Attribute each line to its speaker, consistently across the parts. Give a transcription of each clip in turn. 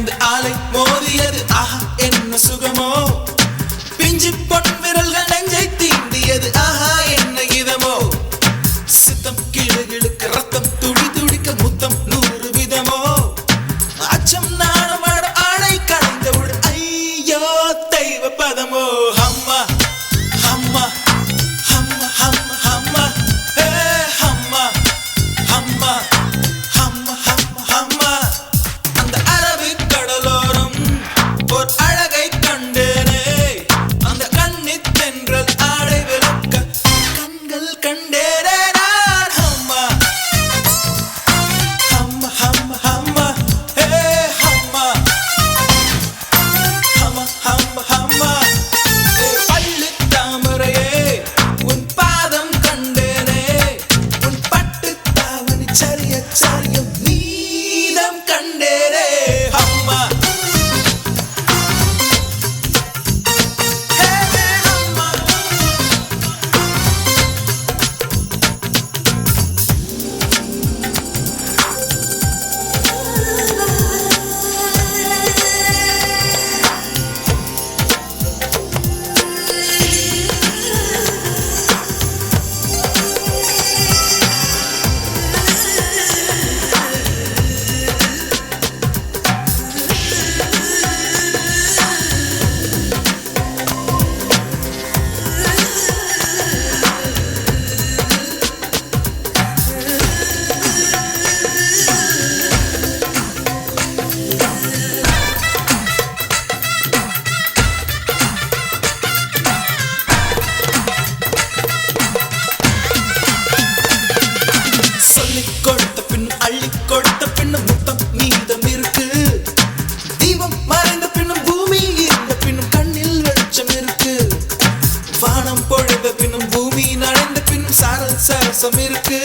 Speaker 1: வந்து ஆலை மோதியது ஆஹா என்ன சுகமோ பிஞ்சு பொன் விரல்கள் நெஞ்சை தீண்டியது ஆஹா என்ன இதமோ சித்தம் கிளுகிழுக்க ரத்தம் துடி துடிக்க முத்தம் 100 விதமோ அச்சம் நாணமாட ஆணை களைந்தவுடு ஐயோ தெய்வ பதமோ அம்மா அம்மா அம்மா அம்மா அம்மா ஹே அம்மா அம்மா அம்மா அம்மா அம்மா அந்த அரபிக் கடலோரம் ஒரு அழகை கண்டேனே அந்த கண்ணித் தென்றல் ஆடை விளக்க கண்கள் கண்டேனே நான் அம்மா அம்மா அம்மா அம்மா ஹே அம்மா அம்மா அம்மா அம்மா பள்ளி தாமரையே உன் பாதம் கண்டேனே உன் பட்டு தாவணி சரிய சரியும் நீதம் கண்டேனே அம்மா ஹே அம்மா சொல்லிக் கொடுத்த பின்னும் அள்ளிக் கொடுத்த பின்னும் முத்தம் மீதம் இருக்கு தீபம் மறைந்த பின்னும் பூமி இருந்த பின்னும் கண்ணில் வெளிச்சம் இருக்கு வானம் பொழிந்த பின்னும் பூமி நனைந்த பின்னும் சாரல் சரசம் இருக்கு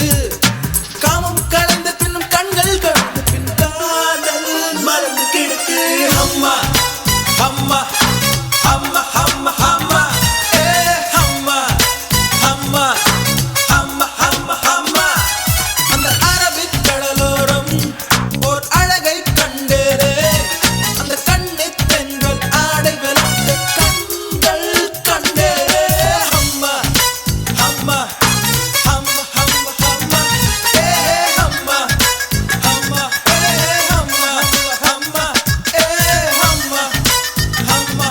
Speaker 1: காமம் கலைந்த பின்னும் கண்கள் கலந்த பின் காதல் மறந்து கிடக்கு அம்மா அம்மா அம்மா அம்மா அம்மா ஏ அம்மா அம்மா அம்மா அம்மா அம்மா அந்த அரபிக் கடலோரம் ஓர் அழகை கண்டேனே அந்த கண்ணித் தென்றல் ஆடை விளக்க கண்கள் கண்டேனே அம்மா அம்மா அம்மா அம்மா அம்மா ஏ அம்மா அம்மா ஏ அம்மா அம்மா ஏ அம்மா அம்மா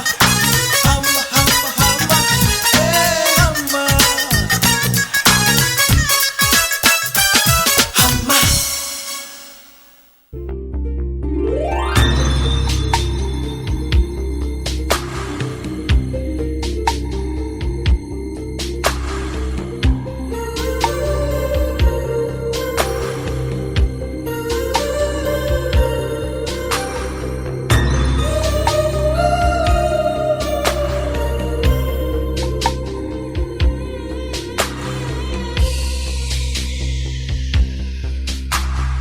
Speaker 1: அம்மா அம்மா அம்மா ஏ அம்மா அம்மா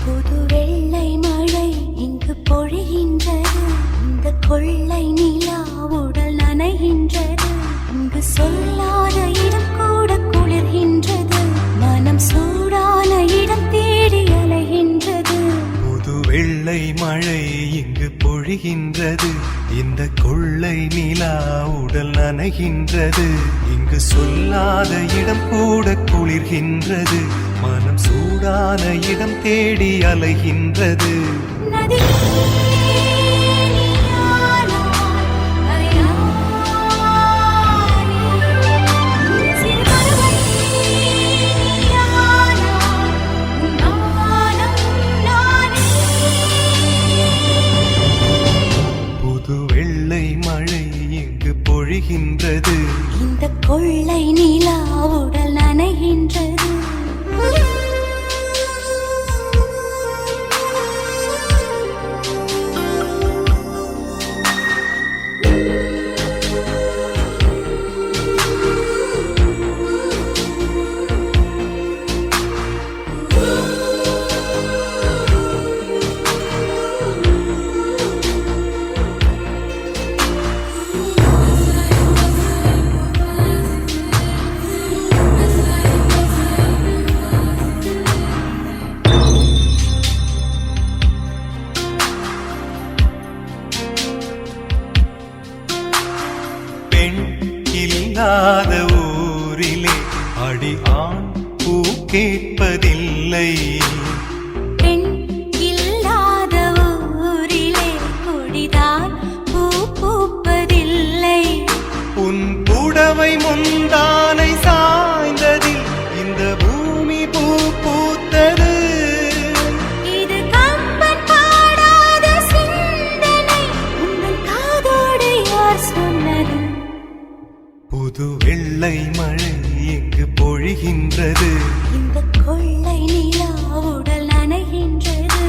Speaker 2: புது வெள்ளை மழை இங்கு பொழிகின்றது இந்த கொள்ளை நிலா உடல் நனைகின்றது இங்கு சொல்லாத இடம் கூட குளிர்கின்றது மனம் சூடான இடம் தேடி அலைகின்றது
Speaker 3: புது வெள்ளை மழை இங்கு பொழிகின்றது இந்த கொள்ளை நிலா உடல் நனைகின்றது இங்கு சொல்லாத இடம் கூட குளிர்கின்றது மனம் சூடான இடம் தேடி அலைகின்றது
Speaker 2: நதி
Speaker 3: புது வெள்ளை மழை இங்கு பொழிகின்றது
Speaker 2: இந்த கொள்ளை நிலா உடல் நனைகின்றது
Speaker 3: இல்லாத ஊரிலே அடி ஆண் பூ கேட்பதில்லை.
Speaker 2: பெண் இல்லாத ஊரிலே கொடிதான் பூ பூப்பதில்லை.
Speaker 3: உன் புடவை முந்தானை சாய்ந்ததில் இந்த பூமி பூ பூத்தது.
Speaker 2: இது கம்பன் பாடாத சிந்தனை, உங்கள் காதோடு யார் சொன்னது?
Speaker 3: புது வெள்ளை மழை இங்கு பொழிகின்றது.
Speaker 2: இந்த கொள்ளை நிலா உடல் நனைகின்றது.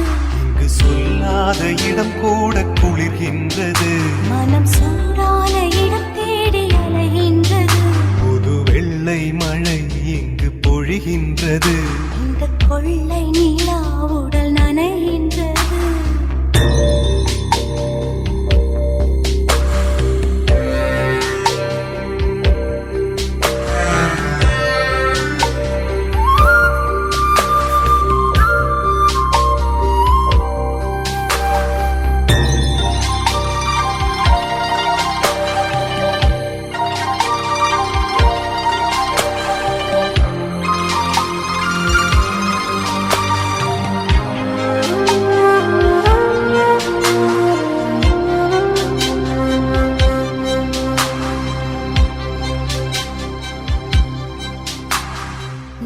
Speaker 3: இங்கு சொல்லாத இடம் கூட குளிர்கின்றது.
Speaker 2: மனம் சூடான இடம் தேடி அலைகின்றது.
Speaker 3: புது வெள்ளை மழை இங்கு பொழிகின்றது.
Speaker 2: இந்த கொள்ளை நிலா உடல் நனைகின்றது.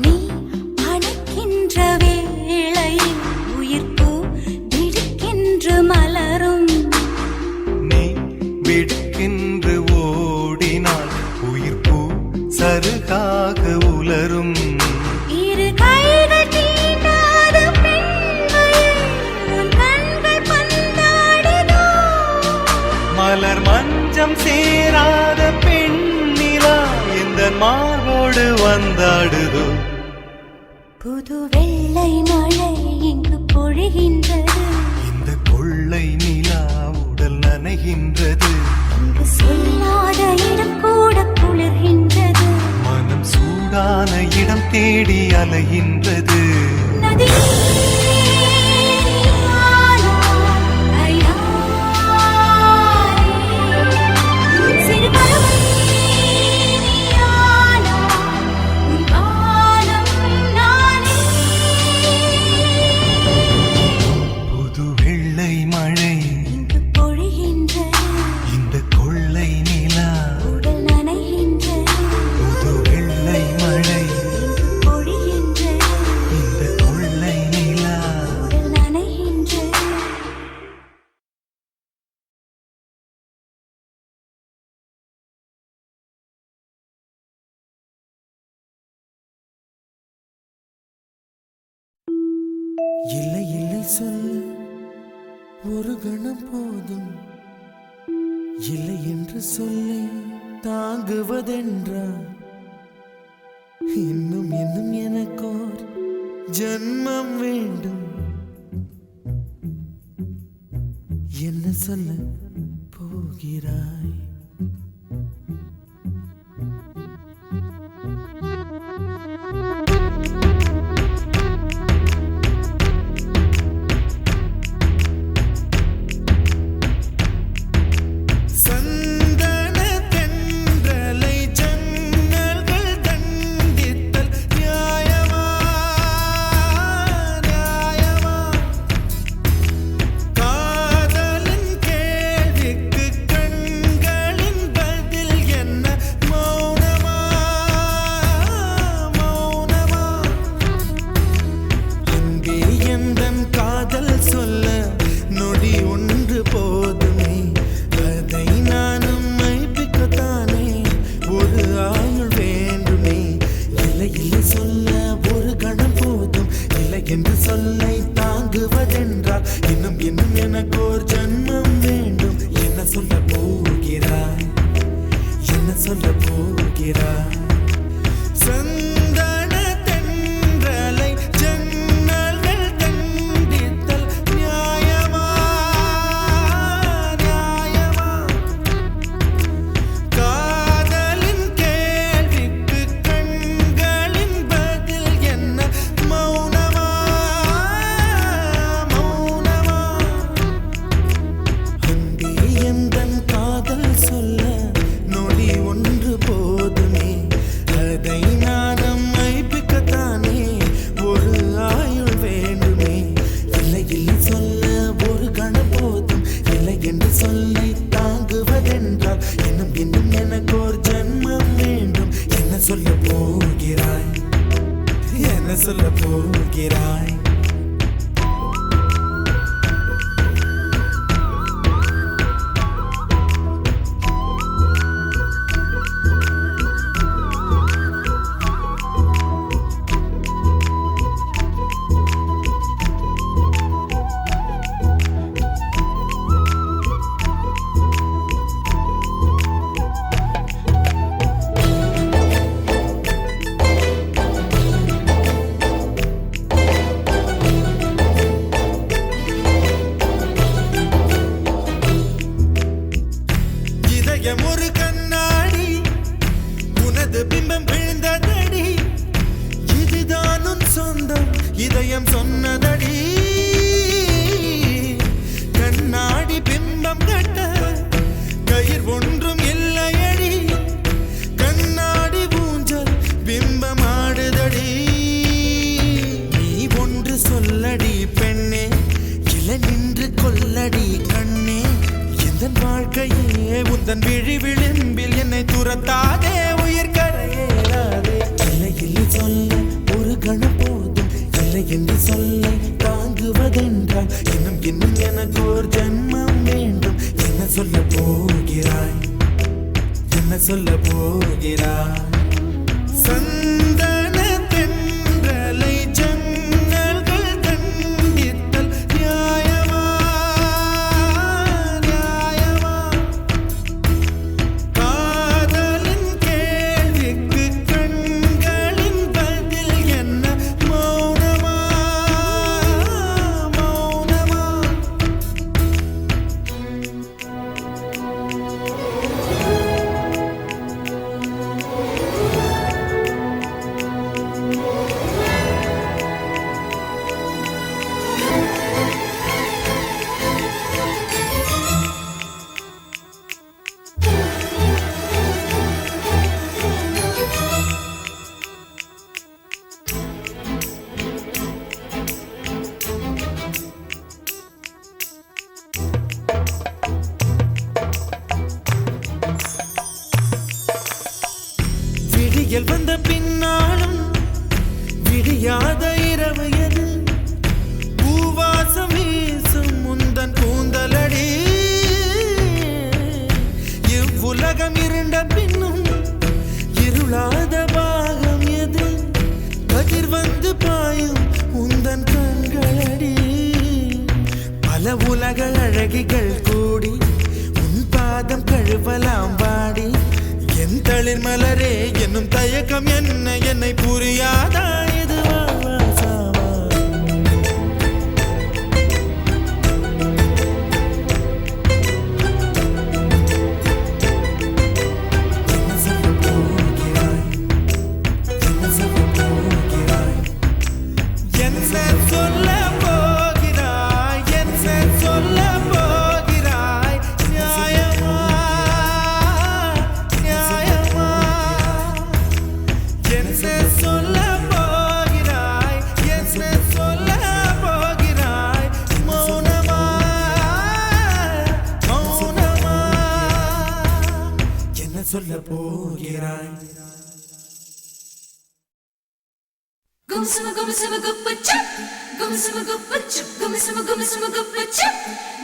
Speaker 2: நீ அணைக்கின்ற வேளையில் உயிர்ப்பு திடுக்கென்று மலரும்.
Speaker 3: நீ விடுக்கென்று ஓடினால் உயிர் பூ சருகாக உலரும்.
Speaker 2: இரு கைகள் தீண்டாத பெண்மையில் உன் கண்கள் பந்தாடுதோ?
Speaker 3: மலர் மஞ்சம் சேராத பெண்ணிலா எந்த மார்போடு வந்தாடுதோ.
Speaker 2: புது வெள்ளை மழை இங்கு பொழிகின்றது.
Speaker 3: இந்த கொள்ளை நிலா உடல் நனைகின்றது.
Speaker 2: இங்கு சொல்லாத இடம் கூட குளிர்கின்றது.
Speaker 3: மனம் சூடான இடம் தேடி அலைகின்றது.
Speaker 2: நதி
Speaker 3: புது வெள்ளை மழை
Speaker 2: இங்கு பொழிகின்றது.
Speaker 3: இந்த கொள்ளை நிலா
Speaker 2: உடல் நனைகின்றது.
Speaker 3: புது வெள்ளை மழை
Speaker 2: இங்கு பொழிகின்றது.
Speaker 3: இந்த கொள்ளை நிலா.
Speaker 2: உடல் நனைகின்றது.
Speaker 1: இல்லை இல்லை சொல்ல ஒரு கணம் போதும். இல்லை என்று சொல்லை தாங்குவதென்றா? இன்னும் இன்னும் எனக்கோர் ஜன்மம் வேண்டும். என்ன சொல்ல போகிறாய்? என்று சொல்லை தாங்குவதென்றால் இன்னும் இன்னும் எனக்கோர் ஜன்மம் வேண்டும். என்ன சொல்ல போகிறாய்? என்ன சொல்ல போகிறாய்? சந்தன தென்றலை ஜன்னல்கள் தண்டித்தல் நியாயமா நியாயமா? காதலின் கேள்விக்கு கண்களின் பதில் என்ன? மௌனமா மௌனமா? அன்பே எந்தன் காதல் சொல்ல நொடி ஒன்று போதும். என்னை தாங்குவதென்றால் இன்னும் இன்னும் எனக்கு ஒரு ஜென்மம் வேண்டும். என்ன சொல்ல போகிறாய், என்ன சொல்ல போகிறாய்? ஒரு கண்ணாடி உனது பிம்பம் விழுந்ததடி, இதுதான் உன் சொந்தம் இதயம் சொன்னதடி. கண்ணாடி பிம்பம் கட்ட கயிர் ஒன்றும் இல்லையடி, கண்ணாடி ஊஞ்சல் பிம்பம் ஆடுதடி. நீ ஒன்று சொல்லடி பெண்ணே, இல நின்று கொல்லடி கண்ணே. எந்தன் வாழ்க்கையே உந்தன் விழி விளிம்பில் என்னை துரத்தாதே, உயிர் கரையேறாதே. இல்லை இல்லை சொல்ல ஒரு கணம் போதும், இல்லை என்று சொல்ல தாங்குவதென்றால் இன்னும் இன்னும் எனக்கு ஒரு ஜென்மம் வேண்டும். என்ன சொல்ல போகிறாய், என்ன சொல்ல போகிறாய்? சந்தன தென்றலை ஜன்னல்கள் கண்டித்தல் நியாயமா, நியாயமா? காதலின் கேள்விக்கு கண்களின் பதில் என்ன மௌனமா, மௌனமா? விடியல் வந்த பின்னாலும் விடியாத இரவு எது, பூவாசம் வீசும் முந்தன் கூந்தலடி. இவ்வுலகம் இருண்ட பின்னும் இருளாத பாகம் எது, கதிர் வந்து பாயும் உந்தன் கண்களடி. பல உலக அழகிகள் கூடி உன் பாதம் கழுவலாம் வாடி. என் தளிர் மலரே என்னும் தயக்கம் என்ன, என்னை புரியாதா இது வாழ்வா சாவா? என்ன சொல்ல போகிறாய், என்ன சொல்ல போகிறாய்? என்ன சொல்ல போகிறாய், என்ன சொல்ல போகிறாய்? நியாயமா, நியாயமா? என்ன சொல்ல போகிறாய், என்ன சொல்ல போகிறாய்? மௌனமா, மௌனமா? என்ன சொல்ல போகிறாய்?
Speaker 4: Gumsuma gumsuma guppa chup, gumsuma guppa chup, gumsuma gumsuma guppa chup,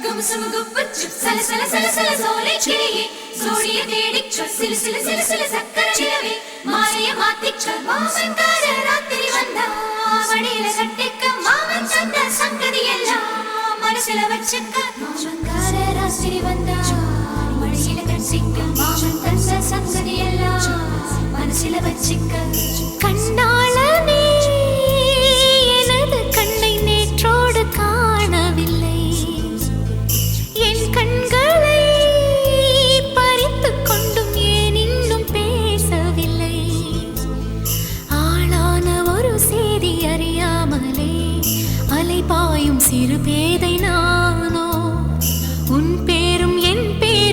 Speaker 4: gumsuma guppa chup. Sala sala sala sala sole kiriye, zodiye dedicha, sila sila sila sila sakkara chilave, maaya maathicha, maavankara rathiri vanda, vadila kattikka maavan tanda sangadhi ella, manasila vachikka, maavankara rathiri vanda, vadila kattikka maavan tanda sangadhi ella, manasila vachikka. கண்ணாளனே எனது கண்ணை நேற்றோடு காணவில்லை, என் கண்களை பறித்துக் கொண்டும் ஏன் இன்னும் பேசவில்லை. ஆளான ஒரு செய்தி அறியாமலே அலைபாயும் சிறு பேதை நானோ, உன் பேரும் என் பேரும்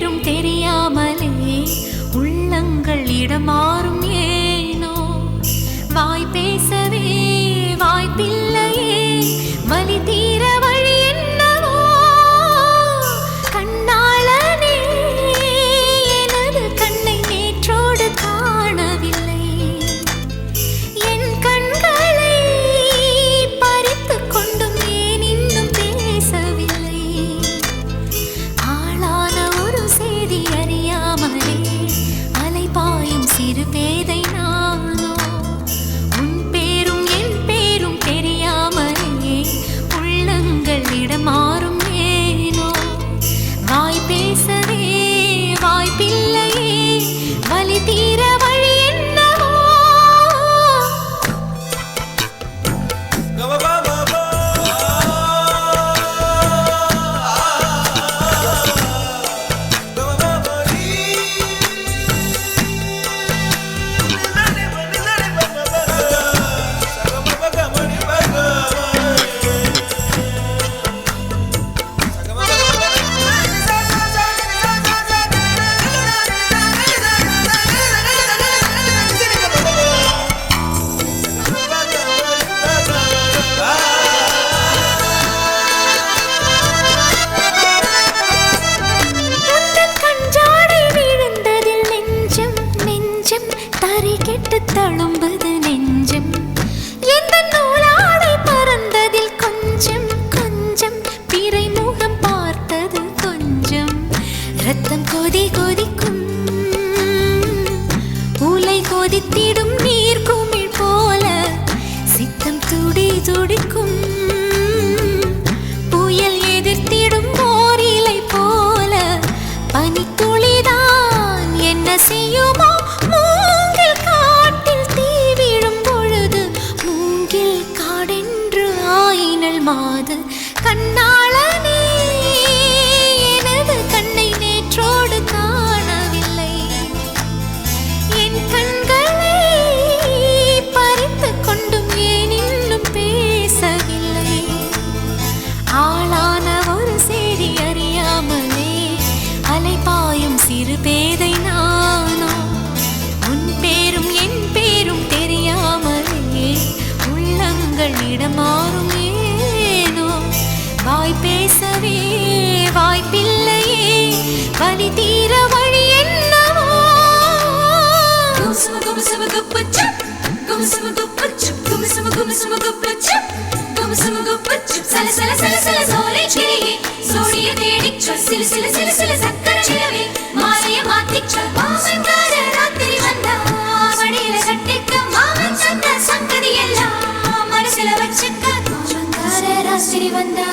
Speaker 4: நதி கொதிக்கும் உலை கொதித்திடும் நீர் குமிழ் போல சித்தம் துடி துடிக்கும் புயல் எதிர்த்திடும் ஓரிலை போல பனித்துளிதான் என்ன செய்யுமோ மூங்கில் காட்டில் தீ விழும் பொழுது மூங்கில் காடென்று ஆயினல் மாது கண்ணாளனே எனது கண்ணை நேற்றோடு காணவில்லை என் கண்களை பறித்து கொண்டும் ஏன் இன்னும் பேசவில்லை ஆளான ஒரு செய்தி அறியாமலே அலைபாயும் சிறு பேதை நானோ உன் பேரும் என் பேரும் தெரியாமலே உள்ளங்கள் இடமாறும் ஏனோ வாய் பேசவே வாய்ப்பில்லையே வலி தீர வழி என்னவோ கும்சும கும்சும குப்பச்சு கும்சும குப்பச்சு கும்சும கும்சும குப்பச்சு கும்சும குப்பச்சு சல சல சல சல சோலை கிளியே சோடிய தேடிச்ச சில சில சில சில சக்கர நிலவே மாலைய மாத்திச்ச மாமங்கார ராத்திரி வந்தா மடியில கட்டிக்க மாமன் சொன்ன சங்கதி எல்லாம் மனசுல வச்சுக்க மாமங்கார ராத்திரி வந்தா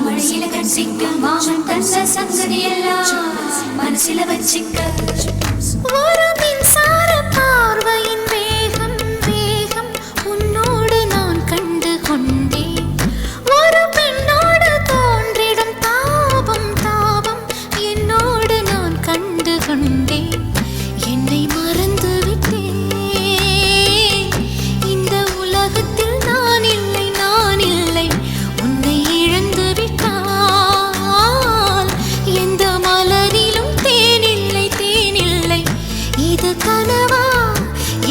Speaker 4: மடியில கட்டிக்க மாமன் தன்ன சங்கதி எல்லாம் மனசுல வச்சுக்க ஒரு மின்சார பார்வையின் வேகம் வேகம் உன்னோடு நான் கண்டு கொண்டேன் ஒரு பெண்ணோடு தோன்றிடும் தாபம் தாபம் என்னோடு நான் கண்டு கொண்டேன் என்னை மறந்து விட்டேன் இந்த உலகத்தில் நான் இல்லை உன்னை இழந்து விட்டால் எந்த மலரிலும் தேனில்லை இது கனவா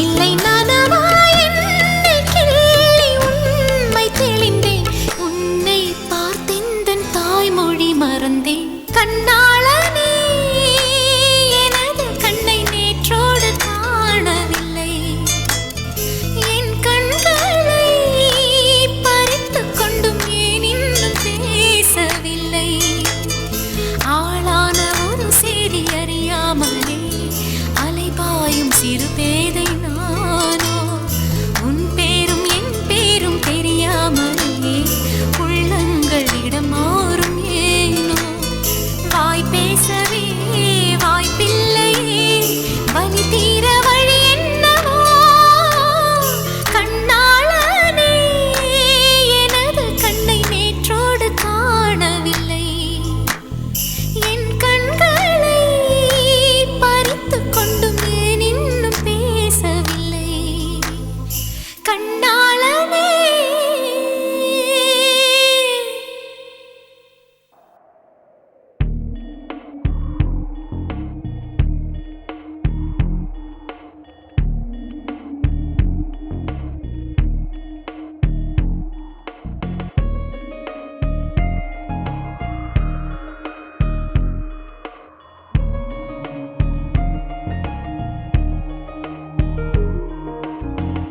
Speaker 4: இல்லை நனவா என்னை கிள்ளி உண்மை தெளிந்தேன் உன்னை பார்த்தெந்தன் தாய்மொழி மறந்தேன் கண்ணாளனே எனது கண்ணை நேற்றோடு காணவில்லை என் கண்களை பறித்து கொண்டும் ஏன் இன்னும் பேசவில்லை ஆளான ஒரு செய்தி அறியாமலே அலைபாயும் சிறு பேதை நானோ உன் பேரும் என் பேரும் தெரியாமலே உள்ளங்கள் இடமாறும் ஏனோ வாய் பேசவே வாய்ப்பில்லையே வலி தீர வழி என்னவோ கண்ணாளனே எனது கண்ணை நேற்றோடு காணவில்லை என் கண்களை பறித்து கொண்டும் ஏன் இன்னும் பேசவில்லை கண்ணாளனே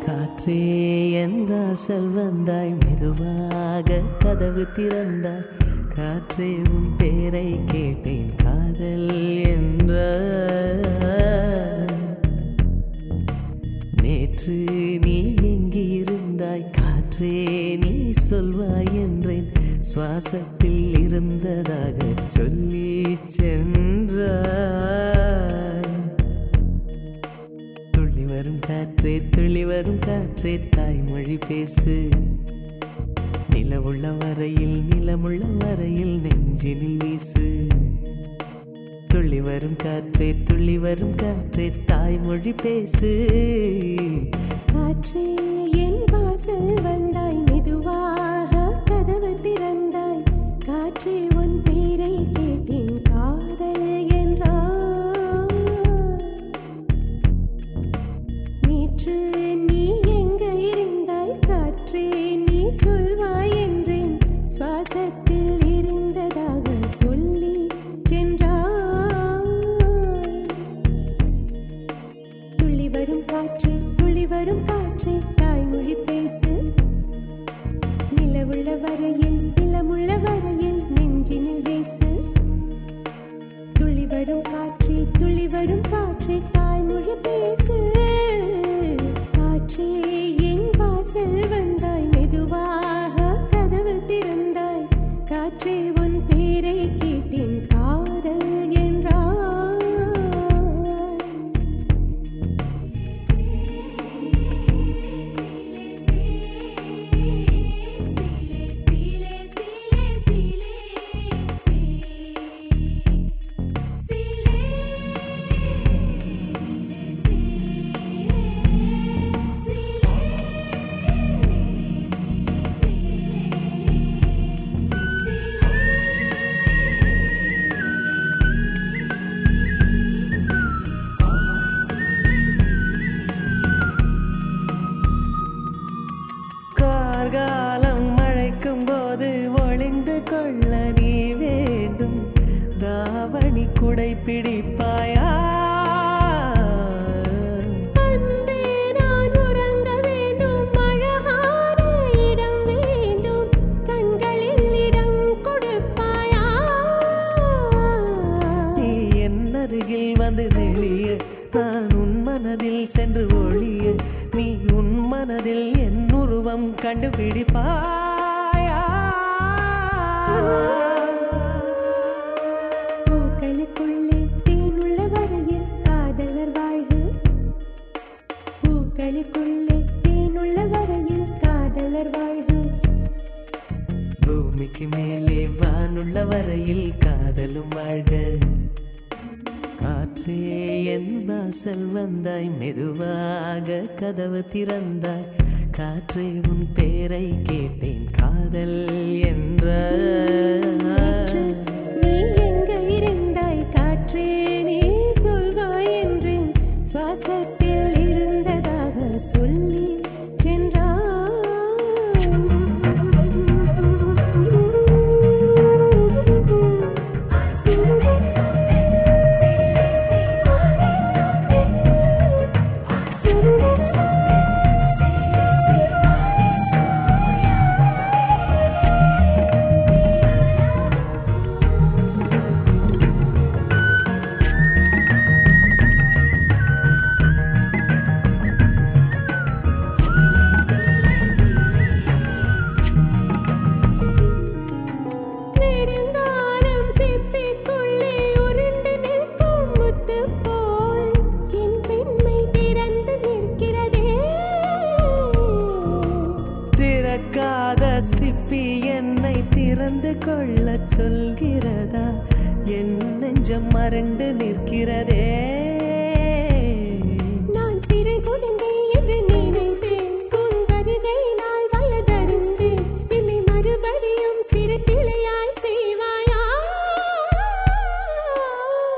Speaker 5: காற்றே என்றாசல் வந்தாய் மெதுவாக கதவு திறந்தாய் காற்றே உன் பேரை கேட்டேன் காதல் என்ற நேற்று நீ எங்கிருந்தாய் காற்றே நீ சொல்வாய் என்றேன் சுவாசத்தில் இருந்ததாக சொல்லி சென்றாய் துள்ளி வரும் காற்றே தாய்மொழி பேசு நிலமுள்ள வரையில் நெஞ்சினில் வீசு துள்ளி வரும் காற்றே தாய்மொழி பேசு
Speaker 6: காற்றே என் வாசல் வந்தாய் மெதுவாக கதவு திறந்தாய் காற்றே உன் பேரை கேட்டேன் காதல் என்றாய் நேற்று நீ எங்க இருந்தாய் காற்றே நீ சொல்வாய் என்றேன் சுவாசத்தில் இருந்ததாக சொல்லி சென்றாய் துள்ளி வரும் காற்றே
Speaker 5: அருகில் வந்து நெளிய நான் உன் மனதில் சென்று ஒழிய நீ உன் மனதில் என் உருவம் கண்டுபிடிப்பாயா
Speaker 6: பூக்களுக்குள்ளே தேனுள்ள வரையில் காதலர் வாழ்வு பூக்களுக்குள்ளே தேனுள்ள வரையில் காதலர் வாழ்வு
Speaker 5: பூமிக்கு மேலே வானுள்ள வரையில் காதலும் வாழ்க காற்றே என் வாசல் வந்தாய் மெதுவாக கதவு திறந்தாய் காற்றே உன் பேரை கேட்டேன் காதல் என்ற
Speaker 6: நீ எங்க இருந்தாய் காற்றே நீ சொல்வாய் என்றேன் சுவாசத்தில் இருந்ததாக சொல்லி
Speaker 5: கொள்ள சொல்கிறதா என் நெஞ்சம் மறந்து நிற்கிறதே
Speaker 6: நான் சிறை கொடுந்தேன் என்று நினைத்தேன் உன் வருகை நாள் வயதறிந்தேன் என்னை மறுபடியும் சிறு கிளையாய் செய்வாயா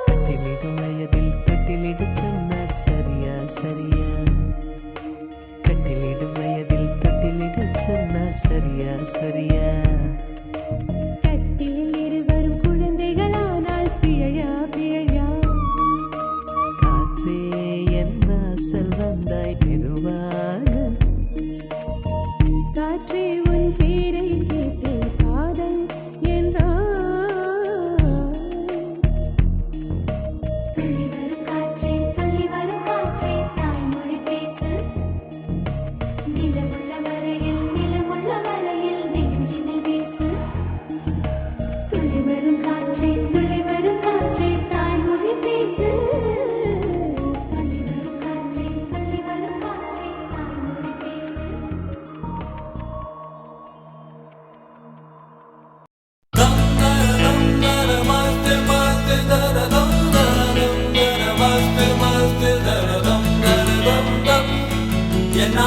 Speaker 5: கட்டிலிடும் வயதில் கட்டிலிடு சொன்னார் சரியா சரியா கட்டிலிடும் வயதில் கட்டிலிடு சொன்னார் சரியா சரியா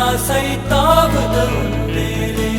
Speaker 1: ஆசை தாவுது உள்ளேலே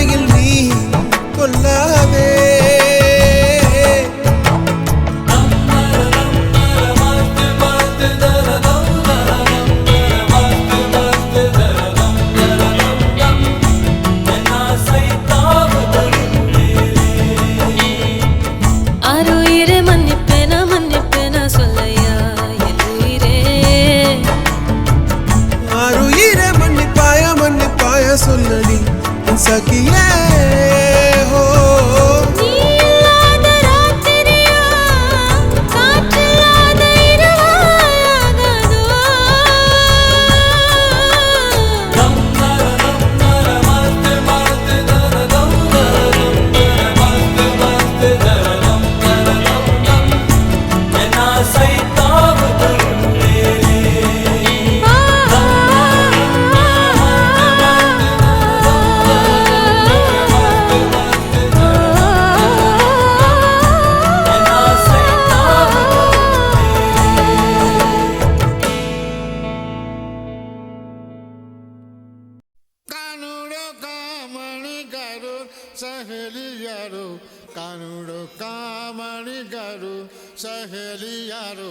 Speaker 1: பார்வையில் நீ கொல்லாதே
Speaker 4: ஆருயிரே மன்னிப்பேனா மன்னிப்பேனா சொல்லையா என் உயிரே
Speaker 1: ஆருயிரே மன்னிப்பாய சொல்லடி என் சகியே ஹோ
Speaker 4: நீ இல்லாத ராத்திரியா காற்றில்லாத இரவாகாதோ
Speaker 7: कानूड़ो कामणी करो सहेलियारो कानूड़ो कामणी करो सहेलियारो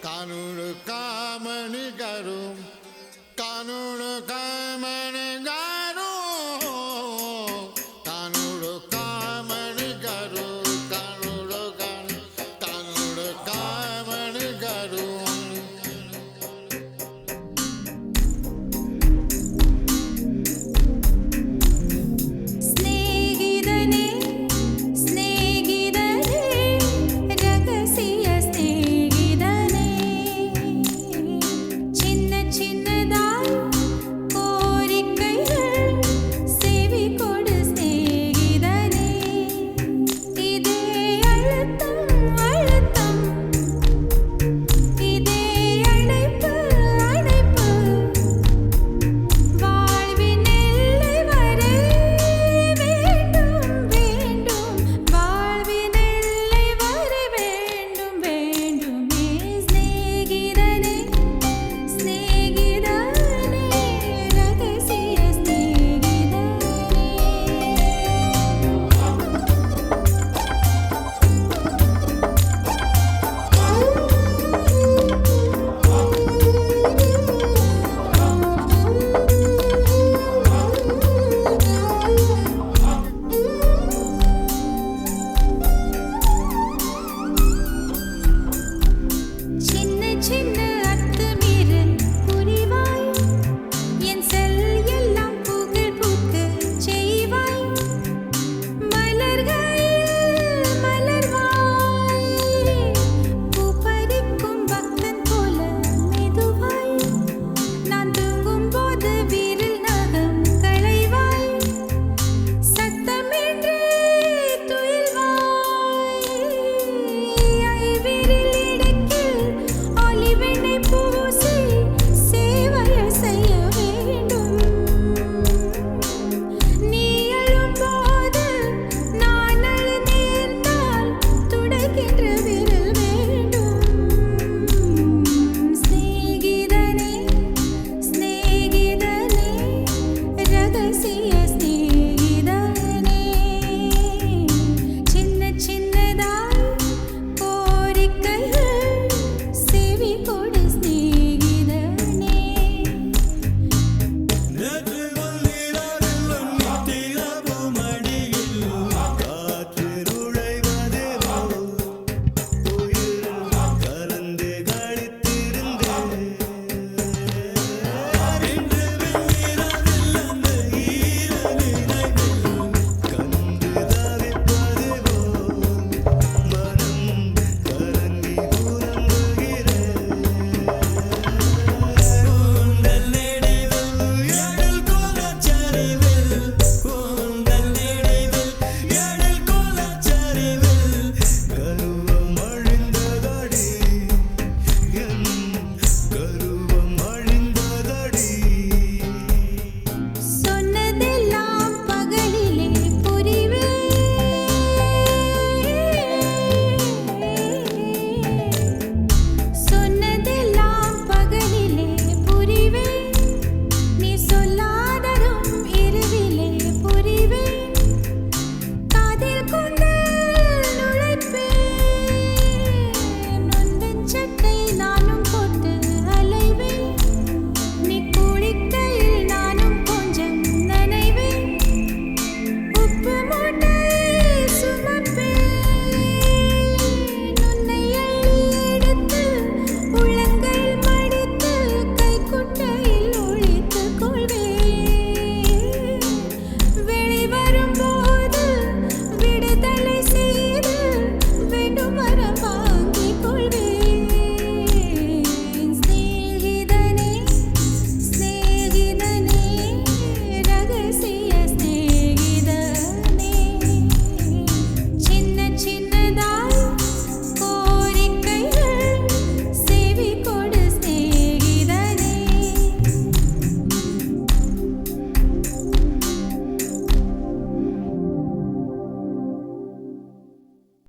Speaker 7: कानूड़ो कामणी करो कानूड़ो कामणी